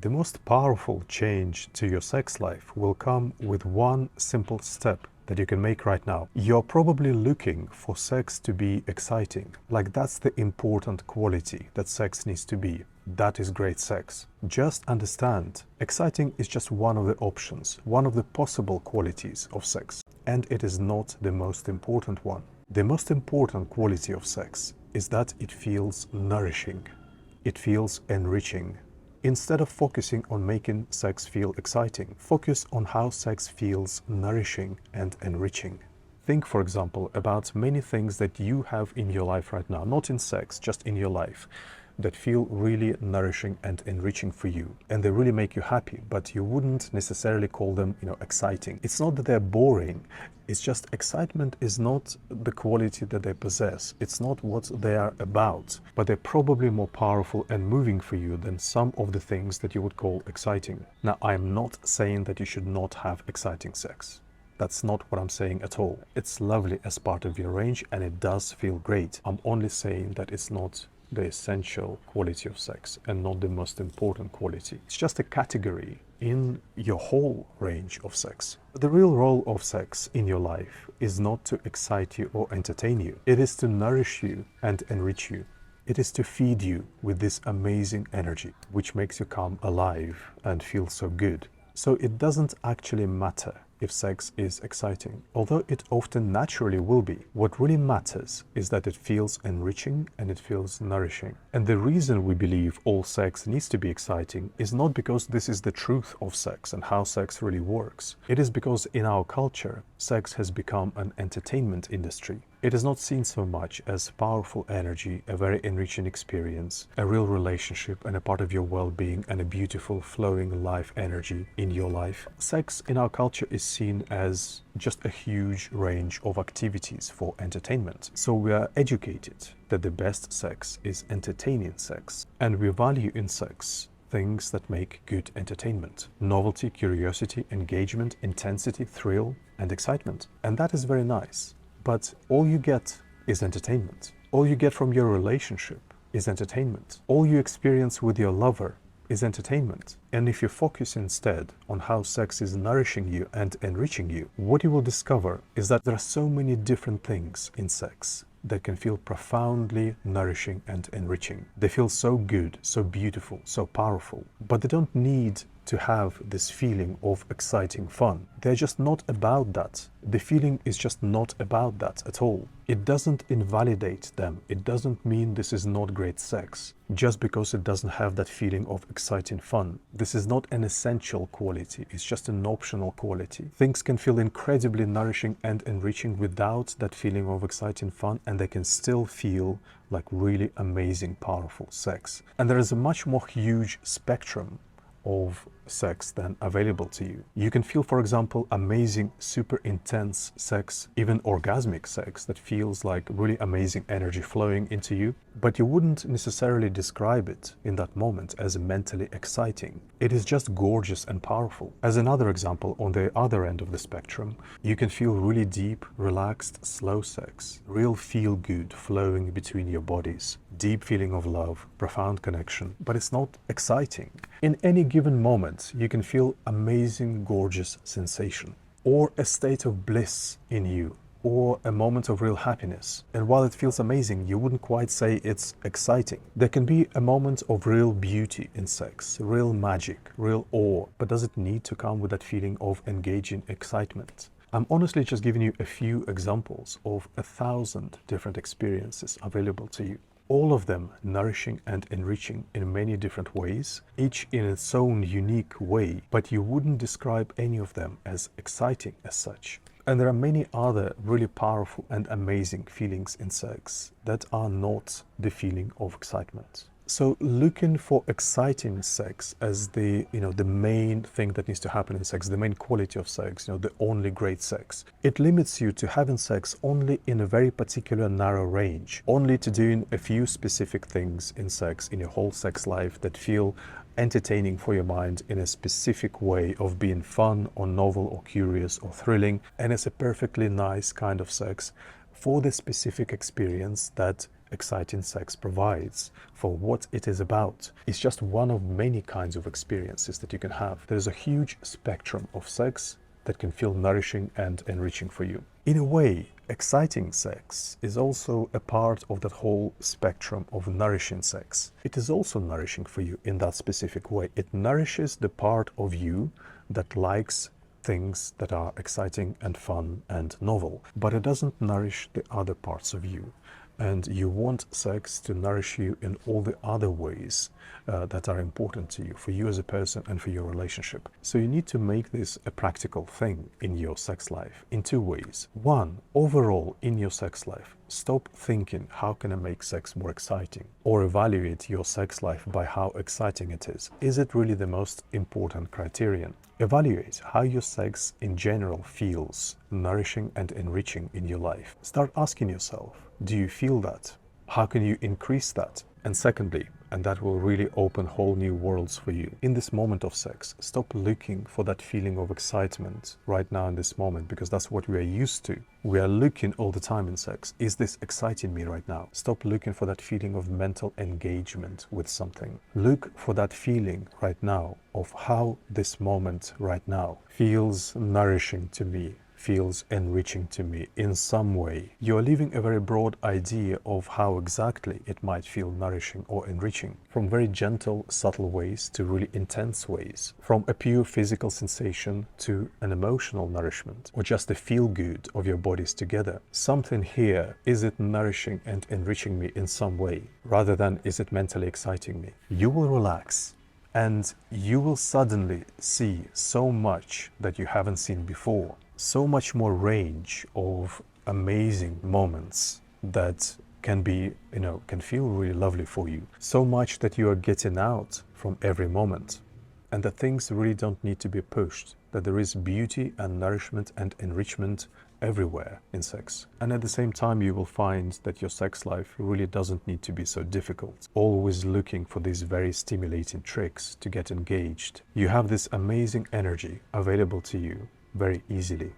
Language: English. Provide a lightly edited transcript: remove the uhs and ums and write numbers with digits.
The most powerful change to your sex life will come with one simple step that you can make right now. You're probably looking for sex to be exciting. Like, that's the important quality that sex needs to be. That is great sex. Just understand, exciting is just one of the options, one of the possible qualities of sex, and it is not the most important one. The most important quality of sex is that it feels nourishing. It feels enriching. Instead of focusing on making sex feel exciting, focus on how sex feels nourishing and enriching. Think, for example, about many things that you have in your life right now, not in sex, just in your life, that feel really nourishing and enriching for you, and they really make you happy, but you wouldn't necessarily call them, exciting. It's not that they're boring, it's just excitement is not the quality that they possess. It's not what they are about, but they're probably more powerful and moving for you than some of the things that you would call exciting. Now, I'm not saying that you should not have exciting sex. That's not what I'm saying at all. It's lovely as part of your range and it does feel great. I'm only saying that it's not the essential quality of sex and not the most important quality. It's just a category in your whole range of sex. The real role of sex in your life is not to excite you or entertain you. It is to nourish you and enrich you. It is to feed you with this amazing energy, which makes you come alive and feel so good. So it doesn't actually matter if sex is exciting, although it often naturally will be. What really matters is that it feels enriching and it feels nourishing. And the reason we believe all sex needs to be exciting is not because this is the truth of sex and how sex really works. It is because in our culture, sex has become an entertainment industry. It is not seen so much as powerful energy, a very enriching experience, a real relationship and a part of your well-being and a beautiful flowing life energy in your life. Sex in our culture is seen as just a huge range of activities for entertainment. So we are educated that the best sex is entertaining sex, and we value in sex things that make good entertainment: novelty, curiosity, engagement, intensity, thrill, and excitement. And that is very nice. But all you get is entertainment. All you get from your relationship is entertainment. All you experience with your lover is entertainment. And if you focus instead on how sex is nourishing you and enriching you, what you will discover is that there are so many different things in sex that can feel profoundly nourishing and enriching. They feel so good, so beautiful, so powerful, but they don't need to have this feeling of exciting fun. They're just not about that. The feeling is just not about that at all. It doesn't invalidate them. It doesn't mean this is not great sex just because it doesn't have that feeling of exciting fun. This is not an essential quality. It's just an optional quality. Things can feel incredibly nourishing and enriching without that feeling of exciting fun, and they can still feel like really amazing, powerful sex. And there is a much more huge spectrum of sex than available to you. You can feel, for example, amazing, super intense sex, even orgasmic sex that feels like really amazing energy flowing into you, but you wouldn't necessarily describe it in that moment as mentally exciting. It is just gorgeous and powerful. As another example, on the other end of the spectrum, you can feel really deep, relaxed, slow sex, real feel good flowing between your bodies, deep feeling of love, profound connection, but it's not exciting. In any given moment, you can feel amazing, gorgeous sensation, or a state of bliss in you, or a moment of real happiness. And while it feels amazing, you wouldn't quite say it's exciting. There can be a moment of real beauty in sex, real magic, real awe, but does it need to come with that feeling of engaging excitement? I'm honestly just giving you a few examples of 1,000 different experiences available to you. All of them nourishing and enriching in many different ways, each in its own unique way, but you wouldn't describe any of them as exciting as such. And there are many other really powerful and amazing feelings in sex that are not the feeling of excitement. So looking for exciting sex as the main thing that needs to happen in sex, the main quality of sex, the only great sex, it limits you to having sex only in a very particular narrow range, only to doing a few specific things in sex in your whole sex life that feel entertaining for your mind in a specific way of being fun or novel or curious or thrilling, and it's a perfectly nice kind of sex for the specific experience that exciting sex provides, for what it is about, is just one of many kinds of experiences that you can have. There's a huge spectrum of sex that can feel nourishing and enriching for you. In a way, exciting sex is also a part of that whole spectrum of nourishing sex. It is also nourishing for you in that specific way. It nourishes the part of you that likes things that are exciting and fun and novel, but it doesn't nourish the other parts of you. And you want sex to nourish you in all the other ways that are important to you, for you as a person and for your relationship. So you need to make this a practical thing in your sex life in two ways. One, overall in your sex life, stop thinking, how can I make sex more exciting? Or evaluate your sex life by how exciting it is. Is it really the most important criterion? Evaluate how your sex in general feels nourishing and enriching in your life. Start asking yourself, do you feel that? How can you increase that? And secondly, and that will really open whole new worlds for you, in this moment of sex, stop looking for that feeling of excitement right now in this moment, because that's what we are used to. We are looking all the time in sex. Is this exciting me right now? Stop looking for that feeling of mental engagement with something. Look for that feeling right now of how this moment right now feels nourishing to me, feels enriching to me in some way. You're leaving a very broad idea of how exactly it might feel nourishing or enriching, from very gentle, subtle ways to really intense ways, from a pure physical sensation to an emotional nourishment, or just the feel good of your bodies together. Something here, is it nourishing and enriching me in some way, rather than is it mentally exciting me? You will relax, and you will suddenly see so much that you haven't seen before. So much more range of amazing moments that can be, can feel really lovely for you. So much that you are getting out from every moment. And that things really don't need to be pushed. That there is beauty and nourishment and enrichment everywhere in sex. And at the same time, you will find that your sex life really doesn't need to be so difficult. Always looking for these very stimulating tricks to get engaged. You have this amazing energy available to you very easily.